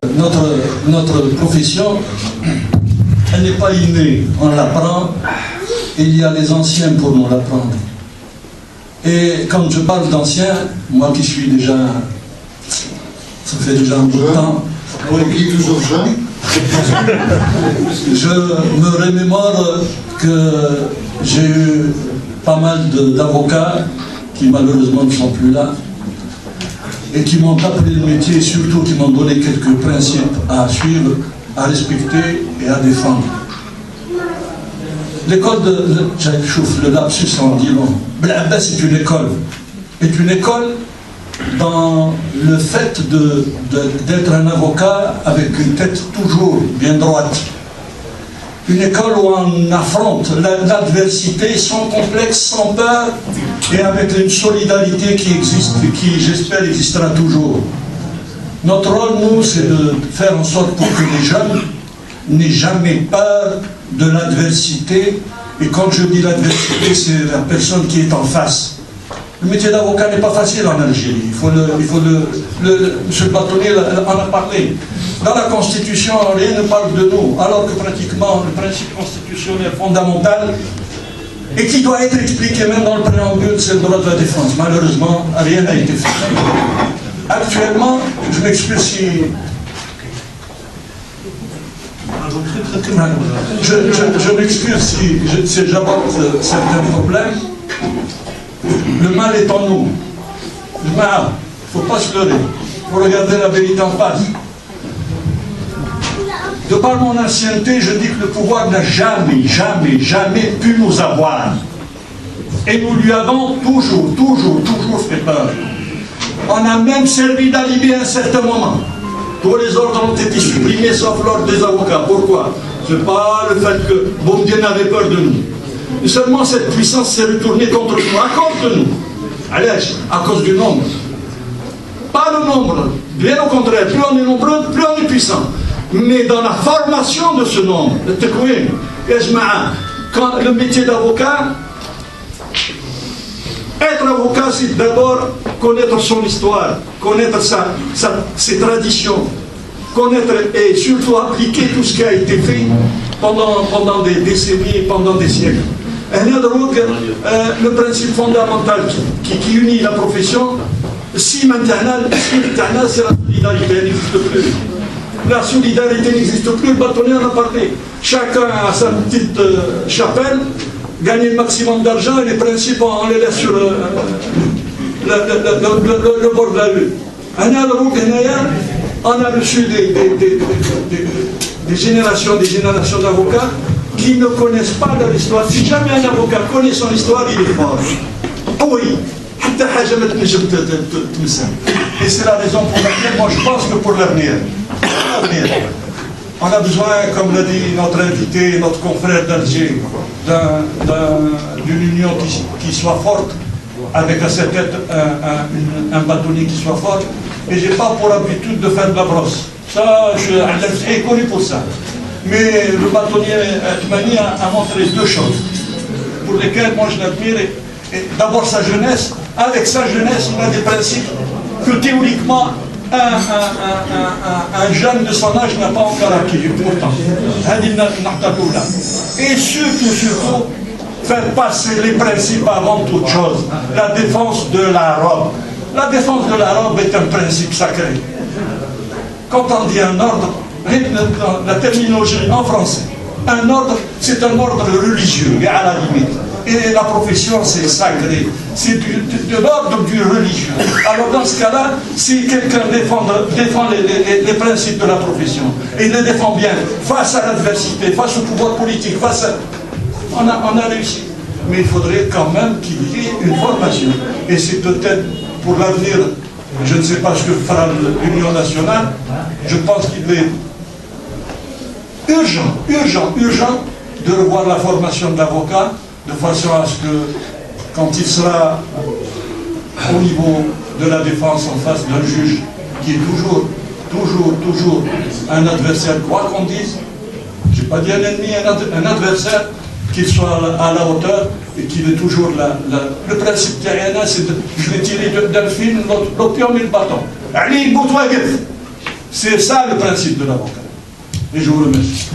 notre profession, elle n'est pas innée, on l'apprend, et il y a les anciens pour nous l'apprendre. Et quand je parle d'anciens, moi qui suis déjà, ça fait déjà un bout de temps, oui, toujours jeune. Je me remémore que j'ai eu pas mal d'avocats qui malheureusement ne sont plus là et qui m'ont appris le métier et surtout qui m'ont donné quelques principes à suivre, à respecter et à défendre. L'école le lapsus en dit long. Blabba, c'est une école. C'est une école dans le fait d'être un avocat avec une tête toujours bien droite. Une école où on affronte l'adversité sans complexe, sans peur et avec une solidarité qui existe et qui, j'espère, existera toujours. Notre rôle, nous, c'est de faire en sorte pour que les jeunes n'aient jamais peur de l'adversité. Et quand je dis l'adversité, c'est la personne qui est en face. Le métier d'avocat n'est pas facile en Algérie. Monsieur le bâtonnier en a parlé. Dans la Constitution, rien ne parle de nous, alors que pratiquement le principe constitutionnel fondamental, et qui doit être expliqué même dans le préambule, c'est le droit de la défense. Malheureusement, rien n'a été fait. Actuellement, je m'excuse si... Je m'excuse si j'aborde certains problèmes. Le mal est en nous. Le mal, il ne faut pas se leurrer. Il faut regarder la vérité en face. De par mon ancienneté, je dis que le pouvoir n'a jamais pu nous avoir. Et nous lui avons toujours fait peur. On a même servi d'alibi à un certain moment. Tous les ordres ont été supprimés sauf l'ordre des avocats. Pourquoi? Ce n'est pas le fait que Boumediene avait peur de nous. Mais seulement cette puissance s'est retournée contre nous, à cause de nous. Allez, à cause du nombre. Pas le nombre, bien au contraire, plus on est nombreux, plus on est puissant. Mais dans la formation de ce nombre, quand le métier d'avocat, être avocat, c'est d'abord connaître son histoire, connaître ses traditions, connaître et surtout appliquer tout ce qui a été fait pendant des décennies, pendant des siècles. Le principe fondamental qui unit la profession, si maintenant, c'est la solidarité, elle n'existe plus. La solidarité n'existe plus, le bâtonnier en a parlé. Chacun a sa petite chapelle, gagner le maximum d'argent et les principes, on les laisse sur le bord de la rue. On a reçu des générations d'avocats qui ne connaissent pas leur histoire. Si jamais un avocat connaît son histoire, il est fort. Oui. Et c'est la raison pour laquelle moi je pense que pour l'avenir, on a besoin, comme l'a dit notre invité, notre confrère d'Alger, d'une union qui soit forte, avec à sa tête un bâtonnier qui soit fort. Et je n'ai pas pour habitude de faire de la brosse. Ça, je suis connu pour ça. Mais le bâtonnier Toumani a montré deux choses pour lesquelles moi je l'admire. D'abord sa jeunesse. Avec sa jeunesse, il a des principes que théoriquement un jeune de son âge n'a pas encore acquis. Pourtant, et surtout, faire passer les principes avant toute chose. La défense de la robe. La défense de la robe est un principe sacré. Quand on dit un ordre, la terminologie en français, un ordre, c'est un ordre religieux, à la limite. Et la profession, c'est sacré. C'est de l'ordre du religieux. Alors dans ce cas-là, si quelqu'un défend les principes de la profession, et il les défend bien, face à l'adversité, face au pouvoir politique, on a réussi. Mais il faudrait quand même qu'il y ait une formation. Et c'est peut-être pour l'avenir, je ne sais pas ce que fera l'Union nationale, je pense qu'il est urgent de revoir la formation de l'avocat, de façon à ce que, quand il sera au niveau de la défense en face d'un juge, qui est toujours un adversaire, quoi qu'on dise, je n'ai pas dit un ennemi, un adversaire, qu'il soit à la hauteur et qu'il est toujours le principe terrien, c'est je vais tirer d'un film l'opium et le bâton. Ali, C'est ça le principe de l'avocat. Et je vous remercie.